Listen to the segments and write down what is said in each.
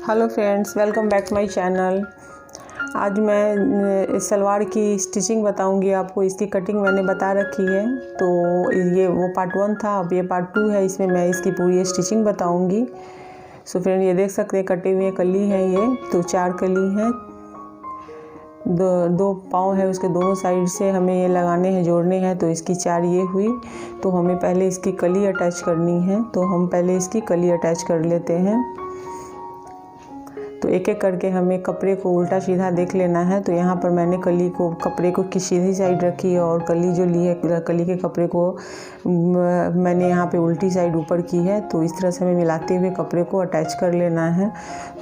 Hello friends, welcome back my channel. आज मैं सलवार की स्टिचिंग बताऊंगी आपको। इसकी कटिंग मैंने बता रखी है, तो ये वो पार्ट 1 था, अब ये पार्ट 2 है। इसमें मैं इसकी पूरी स्टिचिंग बताऊंगी। सो फ्रेंड, ये देख सकते हैं कटे हुए कली हैं। ये तो 4 कली हैं, दो पाँव है, उसके दोनों साइड से हमें ये लगाने हैं, जोड़ने हैं। तो इसकी 4 ये हुई। तो हमें पहले इसकी कली अटैच करनी है, तो हम पहले इसकी कली अटैच कर लेते हैं। तो एक एक करके हमें कपड़े को उल्टा सीधा देख लेना है। तो यहाँ पर मैंने कपड़े को की सीधी साइड रखी है, और कली जो ली है, कली के कपड़े को मैंने यहाँ पे उल्टी साइड ऊपर की है। तो इस तरह से हमें मिलाते हुए कपड़े को अटैच कर लेना है।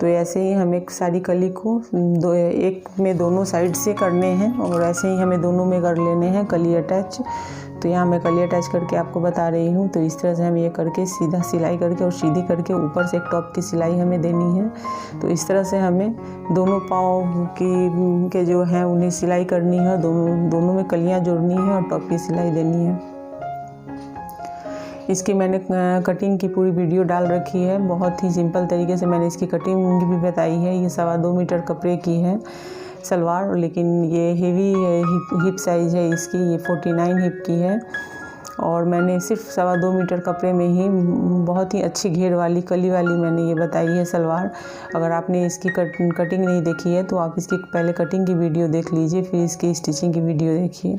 तो ऐसे ही हमें सारी कली को एक में दोनों साइड से करने हैं, और ऐसे ही हमें दोनों में कर लेने हैं कली अटैच। तो यहाँ मैं कली अटैच करके आपको बता रही हूँ। तो इस तरह से हम ये करके सीधा सिलाई करके और सीधी करके ऊपर से एक टॉप की सिलाई हमें देनी है। तो इस तरह से हमें दोनों पाँव के जो हैं उन्हें सिलाई करनी है, दोनों में कलियाँ जोड़नी है और टॉप की सिलाई देनी है। इसकी मैंने कटिंग की पूरी वीडियो डाल रखी है। बहुत ही सिंपल तरीके से मैंने इसकी कटिंग भी बताई है। ये 2.25 मीटर कपड़े की है सलवार, लेकिन ये हेवी हिप साइज़ है इसकी। ये 49 हिप की है, और मैंने सिर्फ 2.25 मीटर कपड़े में ही बहुत ही अच्छी घेर वाली कली वाली मैंने ये बताई है सलवार। अगर आपने इसकी कटिंग नहीं देखी है तो आप इसकी पहले कटिंग की वीडियो देख लीजिए, फिर इसकी स्टिचिंग की वीडियो देखिए।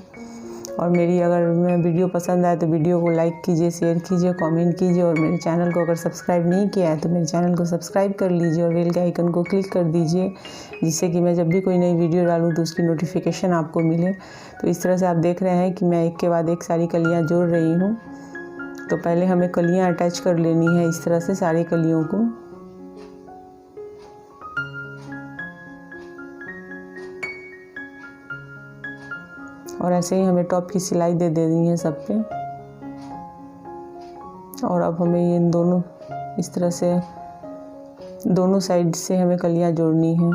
और मेरी अगर वीडियो पसंद आए तो वीडियो को लाइक कीजिए, शेयर कीजिए, कमेंट कीजिए। और मेरे चैनल को अगर सब्सक्राइब नहीं किया है तो मेरे चैनल को सब्सक्राइब कर लीजिए और बेल के आइकन को क्लिक कर दीजिए, जिससे कि मैं जब भी कोई नई वीडियो डालूँ तो उसकी नोटिफिकेशन आपको मिले। तो इस तरह से आप देख रहे हैं कि मैं एक के बाद एक सारी कलियाँ जोड़ रही हूँ। तो पहले हमें कलियाँ अटैच कर लेनी है इस तरह से सारी कलियों को। और ऐसे ही हमें टॉप की सिलाई दे देनी है सब पे। और अब हमें ये दोनों इस तरह से दोनों साइड से हमें कलियां जोड़नी है।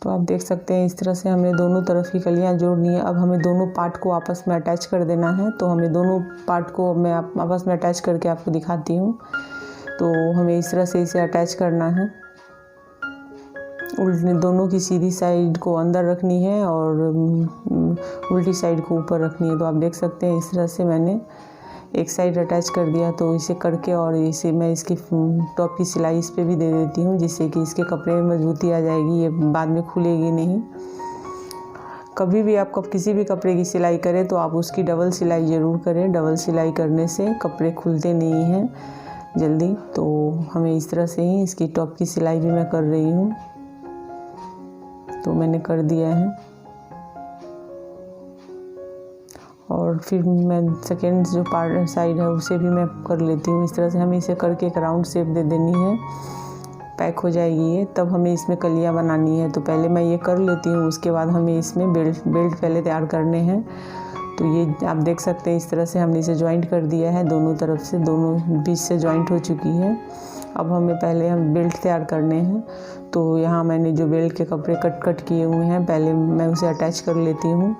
तो आप देख सकते हैं इस तरह से हमने दोनों तरफ की कलियां जोड़नी है। अब हमें दोनों पार्ट को आपस में अटैच कर देना है। तो हमें दोनों पार्ट को मैं आपस में अटैच करके आपको दिखाती हूँ। तो हमें इस तरह से इसे अटैच करना है। दोनों की सीधी साइड को अंदर रखनी है और उल्टी साइड को ऊपर रखनी है। तो आप देख सकते हैं इस तरह से मैंने एक साइड अटैच कर दिया। तो इसे करके और इसे मैं इसकी टॉप की सिलाई इस पे भी दे देती हूँ, जिससे कि इसके कपड़े में मजबूती आ जाएगी, ये बाद में खुलेगी नहीं। कभी भी आप किसी भी कपड़े की सिलाई करें तो आप उसकी डबल सिलाई ज़रूर करें। डबल सिलाई करने से कपड़े खुलते नहीं हैं जल्दी। तो हमें इस तरह से ही इसकी टॉप की सिलाई भी मैं कर रही हूँ। तो मैंने कर दिया है, और फिर मैं सेकेंड जो पार्ट साइड है उसे भी मैं कर लेती हूँ। इस तरह से हमें इसे करके एक राउंड शेप दे देनी है, पैक हो जाएगी ये। तब हमें इसमें कलियाँ बनानी है। तो पहले मैं ये कर लेती हूँ, उसके बाद हमें इसमें बेल्ट पहले तैयार करने हैं। तो ये आप देख सकते हैं इस तरह से हमने इसे जॉइंट कर दिया है, दोनों तरफ से, दोनों बीच से जॉइंट हो चुकी है। अब हमें पहले हम बेल्ट तैयार करने हैं। तो यहाँ मैंने जो बेल्ट के कपड़े कट किए हुए हैं, पहले मैं उसे अटैच कर लेती हूँ।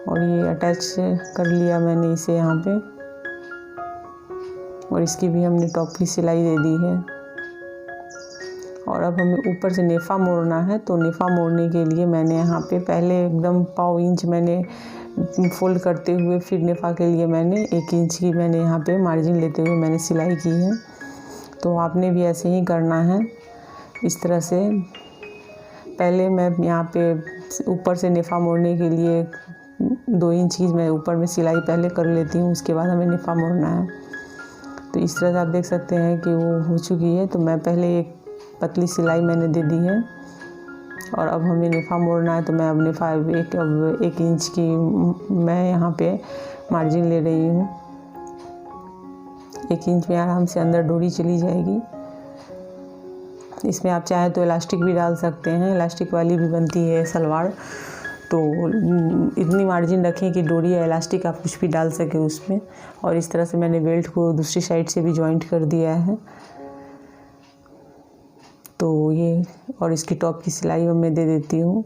और ये अटैच कर लिया मैंने इसे यहाँ पे, और इसकी भी हमने टॉप की सिलाई दे दी है। और अब हमें ऊपर से नेफा मोड़ना है। तो नेफा मोड़ने के लिए मैंने यहाँ पे पहले एकदम 1.5 इंच मैंने फोल्ड करते हुए, फिर नेफा के लिए मैंने 1 इंच की मैंने यहाँ पे मार्जिन लेते हुए मैंने सिलाई की है। तो आपने भी ऐसे ही करना है इस तरह से। पहले मैं यहाँ पे ऊपर से नेफा मोड़ने के लिए 2 इंच की मैं ऊपर में सिलाई पहले कर लेती हूँ, उसके बाद हमें नेफा मोड़ना है। तो इस तरह से आप देख सकते हैं कि वो हो चुकी है। तो मैं पहले एक पतली सिलाई मैंने दे दी है, और अब हमें नेफा मोड़ना है। तो मैं अब नेफा 1 इंच की मैं यहाँ पे मार्जिन ले रही हूँ। 1 इंच में आराम से अंदर डोरी चली जाएगी। इसमें आप चाहे तो इलास्टिक भी डाल सकते हैं, इलास्टिक वाली भी बनती है सलवार। तो इतनी मार्जिन रखें कि डोरी या इलास्टिक आप कुछ भी डाल सकें उसमें। और इस तरह से मैंने बेल्ट को दूसरी साइड से भी जॉइंट कर दिया है। तो ये, और इसकी टॉप की सिलाई मैं दे देती हूँ।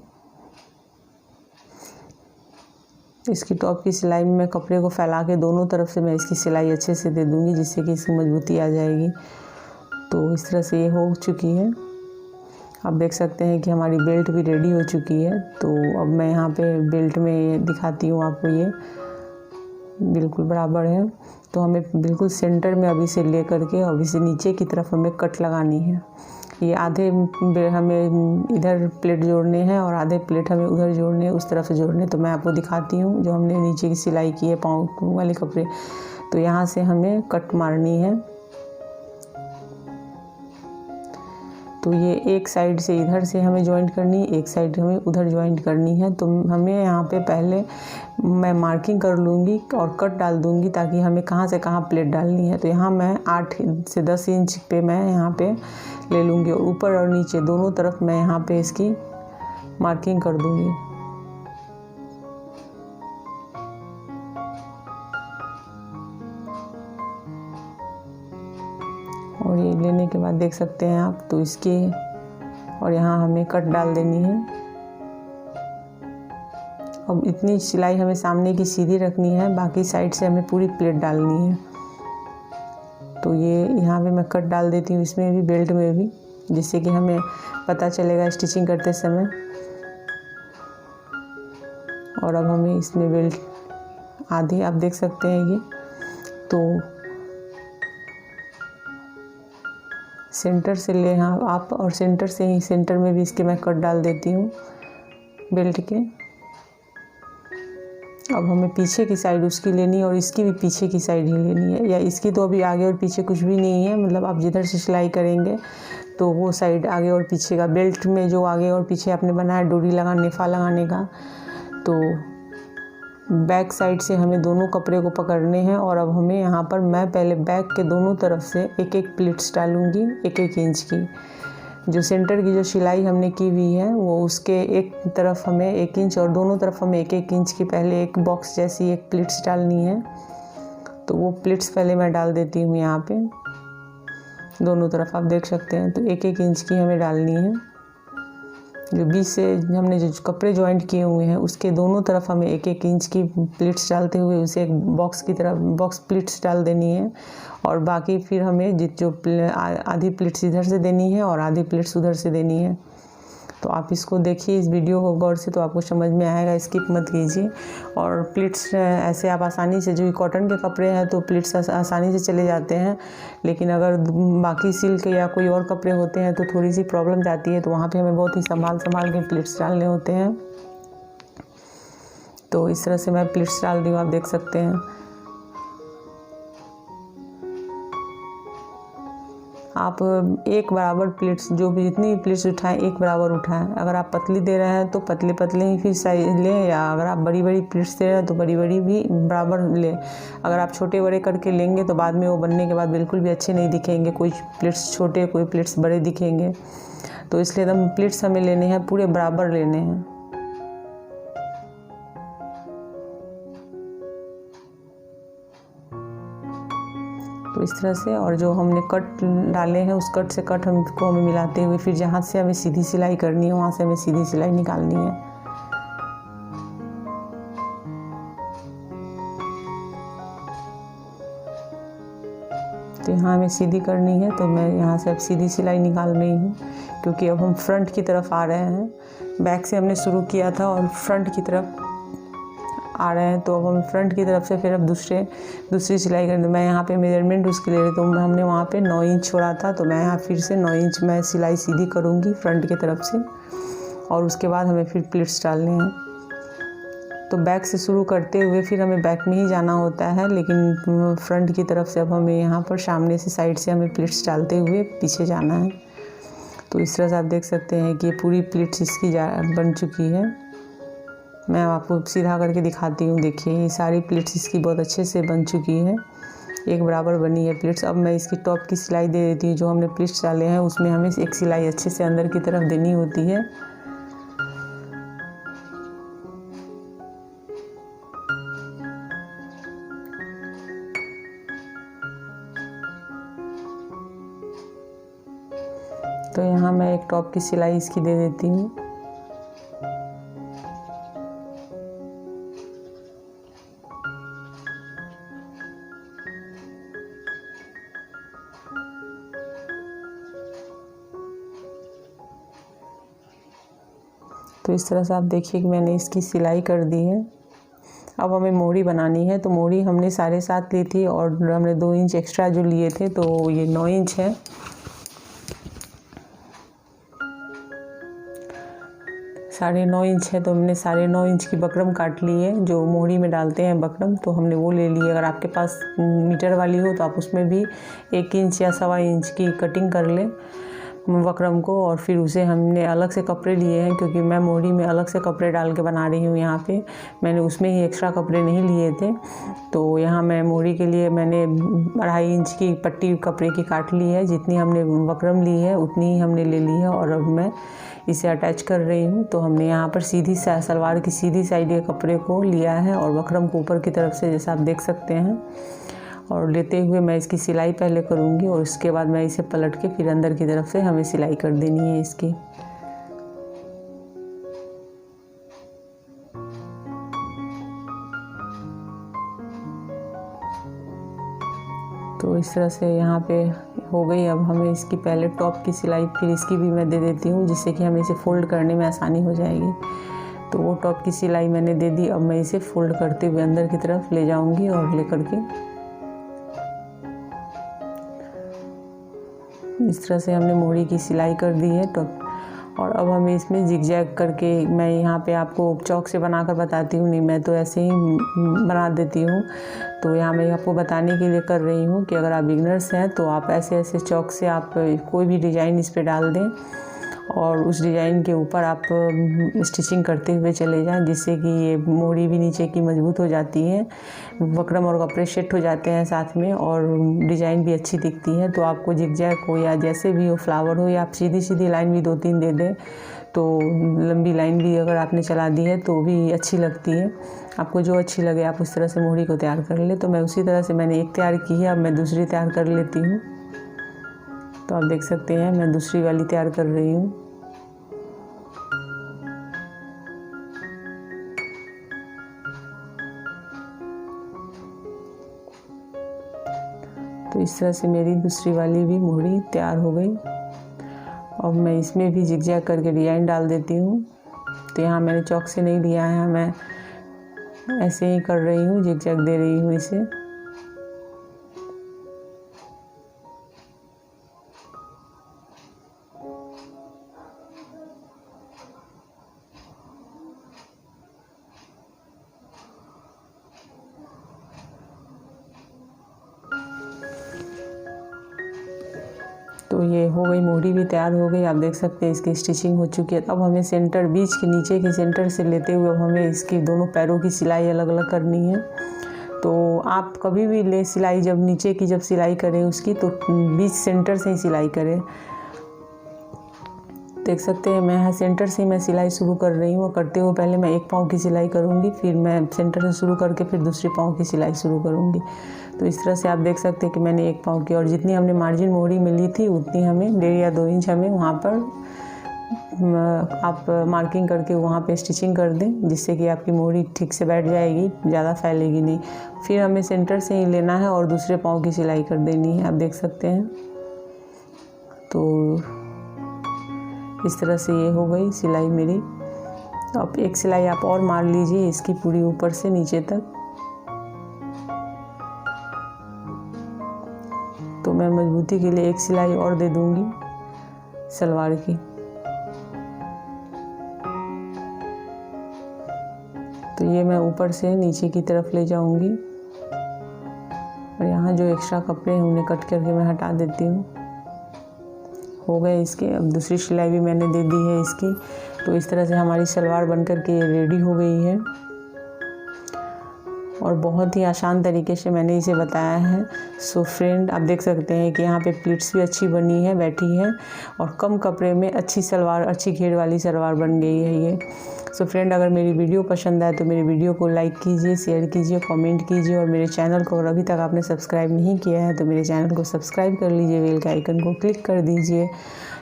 इसकी टॉप की सिलाई में मैं कपड़े को फैला के दोनों तरफ से मैं इसकी सिलाई अच्छे से दे दूँगी, जिससे कि इसकी मजबूती आ जाएगी। तो इस तरह से ये हो चुकी है। आप देख सकते हैं कि हमारी बेल्ट भी रेडी हो चुकी है। तो अब मैं यहाँ पे बेल्ट में दिखाती हूँ आपको, ये बिल्कुल बराबर है। तो हमें बिल्कुल सेंटर में अभी से ले करके अभी से नीचे की तरफ हमें कट लगानी है। ये आधे हमें इधर प्लेट जोड़ने हैं और आधे प्लेट हमें उधर जोड़ने हैं, उस तरफ से जोड़ने। तो मैं आपको दिखाती हूँ जो हमने नीचे की सिलाई की है पाँव वाले कपड़े। तो यहाँ से हमें कट मारनी है। तो ये एक साइड से इधर से हमें जॉइंट करनी है, एक साइड हमें उधर जॉइंट करनी है। तो हमें यहाँ पे पहले मैं मार्किंग कर लूँगी और कट डाल दूँगी, ताकि हमें कहाँ से कहाँ प्लेट डालनी है। तो यहाँ मैं 8 से 10 इंच पे मैं यहाँ पे ले लूँगी और ऊपर और नीचे दोनों तरफ मैं यहाँ पे इसकी मार्किंग कर दूँगी। और ये लेने के बाद देख सकते हैं आप, तो इसके और यहाँ हमें कट डाल देनी है। अब इतनी सिलाई हमें सामने की सीधी रखनी है, बाकी साइड से हमें पूरी प्लेट डालनी है। तो ये यहाँ पे मैं कट डाल देती हूँ, इसमें भी बेल्ट में भी, जिससे कि हमें पता चलेगा स्टिचिंग करते समय। और अब हमें इसमें बेल्ट आधी आप देख सकते हैं ये। तो सेंटर से ले आप और सेंटर से ही सेंटर में भी इसके मैं कट डाल देती हूँ बेल्ट के। अब हमें पीछे की साइड उसकी लेनी है और इसकी भी पीछे की साइड ही लेनी है, या इसकी तो अभी आगे और पीछे कुछ भी नहीं है। मतलब आप जिधर से सिलाई करेंगे तो वो साइड आगे और पीछे का, बेल्ट में जो आगे और पीछे आपने बनाया डोरी लगाने फा लगाने का, तो बैक साइड से हमें दोनों कपड़े को पकड़ने हैं। और अब हमें यहाँ पर मैं पहले बैक के दोनों तरफ से एक एक प्लीट्स डालूँगी 1-1 इंच की। जो सेंटर की जो सिलाई हमने की हुई है वो उसके एक तरफ हमें 1 इंच और दोनों तरफ हमें 1-1 इंच की पहले एक बॉक्स जैसी एक प्लीट्स डालनी है। तो वो प्लीट्स पहले मैं डाल देती हूँ यहाँ पे दोनों तरफ, आप देख सकते हैं। तो 1-1 इंच की हमें डालनी है। जो बीच से हमने जो कपड़े जॉइंट किए हुए हैं उसके दोनों तरफ हमें 1-1 इंच की प्लीट्स डालते हुए उसे एक बॉक्स की तरफ बॉक्स प्लीट्स डाल देनी है। और बाकी फिर हमें जो आधी प्लीट्स इधर से देनी है और आधी प्लीट्स उधर से देनी है। तो आप इसको देखिए, इस वीडियो को गौर से, तो आपको समझ में आएगा, स्किप मत कीजिए। और प्लीट्स ऐसे आप आसानी से, जो कॉटन के कपड़े हैं तो प्लीट्स आसानी से चले जाते हैं, लेकिन अगर बाकी सिल्क या कोई और कपड़े होते हैं तो थोड़ी सी प्रॉब्लम जाती है। तो वहाँ पे हमें बहुत ही संभाल के प्लीट्स डालने होते हैं। तो इस तरह से मैं प्लीट्स डाल रही हूँ, आप देख सकते हैं। आप एक बराबर प्लेट्स, जो भी जितनी प्लेट्स उठाएं एक बराबर उठाएं। अगर आप पतली दे रहे हैं तो पतले पतले ही फिर साइज लें, या अगर आप बड़ी बड़ी प्लेट्स दे रहे हैं तो बड़ी बड़ी भी बराबर लें। अगर आप छोटे बड़े करके लेंगे तो बाद में वो बनने के बाद बिल्कुल भी अच्छे नहीं दिखेंगे, कोई प्लेट्स छोटे कोई प्लेट्स बड़े दिखेंगे। तो इसलिए एकदम प्लेट्स हमें लेने हैं पूरे बराबर लेने हैं। तो इस तरह से, और जो हमने कट डाले हैं उस कट से कट हमको हमें मिलाते हुए फिर जहाँ से हमें सीधी सिलाई करनी है वहाँ से हमें सीधी सिलाई निकालनी है। तो यहाँ हमें सीधी करनी है, तो मैं यहाँ से अब सीधी सिलाई निकाल रही हूँ, क्योंकि अब हम फ्रंट की तरफ आ रहे हैं। बैक से हमने शुरू किया था और फ्रंट की तरफ आ रहे हैं। तो अब हम फ्रंट की तरफ से फिर अब दूसरी सिलाई करनी। मैं यहाँ पे मेजरमेंट उसके ले रही, तो हमने वहाँ पे 9 इंच छोड़ा था, तो मैं यहाँ फिर से 9 इंच मैं सिलाई सीधी करूँगी फ्रंट की तरफ से। और उसके बाद हमें फिर प्लीट्स डालने हैं। तो बैक से शुरू करते हुए फिर हमें बैक में ही जाना होता है, लेकिन फ्रंट की तरफ से अब हमें यहाँ पर सामने से साइड से हमें प्लीट्स डालते हुए पीछे जाना है। तो इस तरह से आप देख सकते हैं कि ये पूरी प्लीट्स इसकी बन चुकी है। मैं आपको सीधा करके दिखाती हूँ। देखिए, ये सारी प्लीट्स इसकी बहुत अच्छे से बन चुकी है। एक बराबर बनी है प्लीट्स। अब मैं इसकी टॉप की सिलाई दे देती हूँ। जो हमने प्लीट्स डाले हैं उसमें हमें एक सिलाई अच्छे से अंदर की तरफ देनी होती है। तो यहाँ मैं एक टॉप की सिलाई इसकी दे देती हूँ। तो इस तरह से आप देखिए कि मैंने इसकी सिलाई कर दी है। अब हमें मोड़ी बनानी है। तो मोड़ी हमने 7.5 ली थी और हमने 2 इंच एक्स्ट्रा जो लिए थे, तो ये 9 इंच है। 9.5 इंच है, तो हमने 9.5 इंच की बकरम काट ली है। जो मोहरी में डालते हैं बकरम, तो हमने वो ले ली है। अगर आपके पास मीटर वाली हो तो आप उसमें भी 1 इंच या 1.25 इंच की कटिंग कर लें बकरम को। और फिर उसे हमने अलग से कपड़े लिए हैं, क्योंकि मैं मोहरी में अलग से कपड़े डाल के बना रही हूँ। यहाँ पे मैंने उसमें ही एक्स्ट्रा कपड़े नहीं लिए थे। तो यहाँ मैं मोहरी के लिए मैंने 2.5 इंच की पट्टी कपड़े की काट ली है। जितनी हमने बकरम ली है उतनी ही हमने ले ली है। और अब मैं इसे अटैच कर रही हूँ। तो हमने यहाँ पर सीधी सलवार की सीधी साइड के कपड़े को लिया है और बकरम को ऊपर की तरफ से, जैसा आप देख सकते हैं। और लेते हुए मैं इसकी सिलाई पहले करूँगी और उसके बाद मैं इसे पलट के फिर अंदर की तरफ से हमें सिलाई कर देनी है इसकी। तो इस तरह से यहाँ पे हो गई। अब हमें इसकी पहले टॉप की सिलाई फिर इसकी भी मैं दे देती हूँ, जिससे कि हमें इसे फ़ोल्ड करने में आसानी हो जाएगी। तो वो टॉप की सिलाई मैंने दे दी। अब मैं इसे फ़ोल्ड करते हुए अंदर की तरफ ले जाऊँगी और लेकर के इस तरह से हमने मोहरी की सिलाई कर दी है टॉप। और अब हमें इसमें जिगजैग करके, मैं यहाँ पे आपको चौक से बनाकर बताती हूँ, नहीं मैं तो ऐसे ही बना देती हूँ। तो यहाँ मैं आपको बताने के लिए कर रही हूँ कि अगर आप बिगनर्स हैं तो आप ऐसे ऐसे चौक से आप कोई भी डिज़ाइन इस पर डाल दें और उस डिज़ाइन के ऊपर आप स्टिचिंग करते हुए चले जाएं, जिससे कि ये मोहरी भी नीचे की मजबूत हो जाती है, बकरम और कपड़े सेट हो जाते हैं साथ में और डिज़ाइन भी अच्छी दिखती है। तो आपको जिगजैग हो या जैसे भी हो, फ्लावर हो, या आप सीधी सीधी लाइन भी 2-3 दे दें, तो लंबी लाइन भी अगर आपने चला दी है तो भी अच्छी लगती है। आपको जो अच्छी लगे आप उस तरह से मोहरी को तैयार कर ले। तो मैं उसी तरह से मैंने एक तैयार की है, अब मैं दूसरी तैयार कर लेती हूँ। तो आप देख सकते हैं मैं दूसरी वाली तैयार कर रही हूँ। तो इस तरह से मेरी दूसरी वाली भी मोहरी तैयार हो गई। अब मैं इसमें भी जिगजैग करके डिज़ाइन डाल देती हूँ। तो यहाँ मैंने चौक से नहीं लिया है, मैं ऐसे ही कर रही हूँ, जिगजैग दे रही हूँ इसे। तो ये हो गई, मोहरी भी तैयार हो गई। आप देख सकते हैं इसकी स्टिचिंग हो चुकी है। अब हमें सेंटर, बीच के नीचे के सेंटर से लेते हुए अब हमें इसकी दोनों पैरों की सिलाई अलग अलग करनी है। तो आप कभी भी ले सिलाई, जब नीचे की जब सिलाई करें उसकी, तो बीच सेंटर से ही सिलाई करें। देख सकते हैं मैं सेंटर से मैं सिलाई शुरू कर रही हूँ। करते हुए पहले मैं एक पाँव की सिलाई करूँगी, फिर मैं सेंटर से शुरू करके फिर दूसरे पाँव की सिलाई शुरू करूँगी। तो इस तरह से आप देख सकते हैं कि मैंने एक पाँव की, और जितनी हमने मार्जिन मोहरी में ली थी उतनी हमें 1.5 या 2 इंच हमें वहाँ पर आप मार्किंग करके वहाँ पे स्टिचिंग कर दें, जिससे कि आपकी मोहरी ठीक से बैठ जाएगी, ज़्यादा फैलेगी नहीं। फिर हमें सेंटर से ही लेना है और दूसरे पाँव की सिलाई कर देनी है। आप देख सकते हैं। तो इस तरह से ये हो गई सिलाई मेरी। अब एक सिलाई आप और मार लीजिए इसकी पूरी ऊपर से नीचे तक। तो मैं मजबूती के लिए एक सिलाई और दे दूंगी सलवार की। तो ये मैं ऊपर से नीचे की तरफ ले जाऊंगी और यहाँ जो एक्स्ट्रा कपड़े हैं उन्हें कट करके मैं हटा देती हूँ। हो गए इसके। अब दूसरी सिलाई भी मैंने दे दी है इसकी। तो इस तरह से हमारी सलवार बनकर के रेडी हो गई है। और बहुत ही आसान तरीके से मैंने इसे बताया है। सो फ्रेंड, आप देख सकते हैं कि यहाँ पे प्लीट्स भी अच्छी बनी है, बैठी है, और कम कपड़े में अच्छी सलवार, अच्छी घेर वाली सलवार बन गई है ये। सो फ्रेंड, अगर मेरी वीडियो पसंद आए तो मेरी वीडियो को लाइक कीजिए, शेयर कीजिए, कमेंट कीजिए, और मेरे चैनल को अगर अभी तक आपने सब्सक्राइब नहीं किया है तो मेरे चैनल को सब्सक्राइब कर लीजिए, बेल के आइकन को क्लिक कर दीजिए,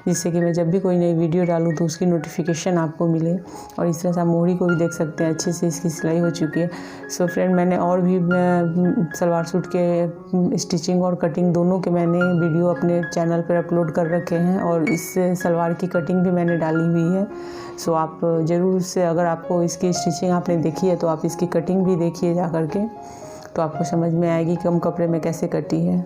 जिससे कि मैं जब भी कोई नई वीडियो डालूँ तो उसकी नोटिफिकेशन आपको मिले। और इस तरह से आप मोहरी को भी देख सकते हैं, अच्छे से इसकी सिलाई हो चुकी है। सो फ्रेंड, मैंने और भी सलवार सूट के स्टिचिंग और कटिंग दोनों के मैंने वीडियो अपने चैनल पर अपलोड कर रखे हैं, और इस सलवार की कटिंग भी मैंने डाली हुई है। सो आप ज़रूर से, अगर आपको इसकी स्टिचिंग आपने देखी है तो आप इसकी कटिंग भी देखिए जा कर के, तो आपको समझ में आएगी कम कपड़े में कैसे कटी है।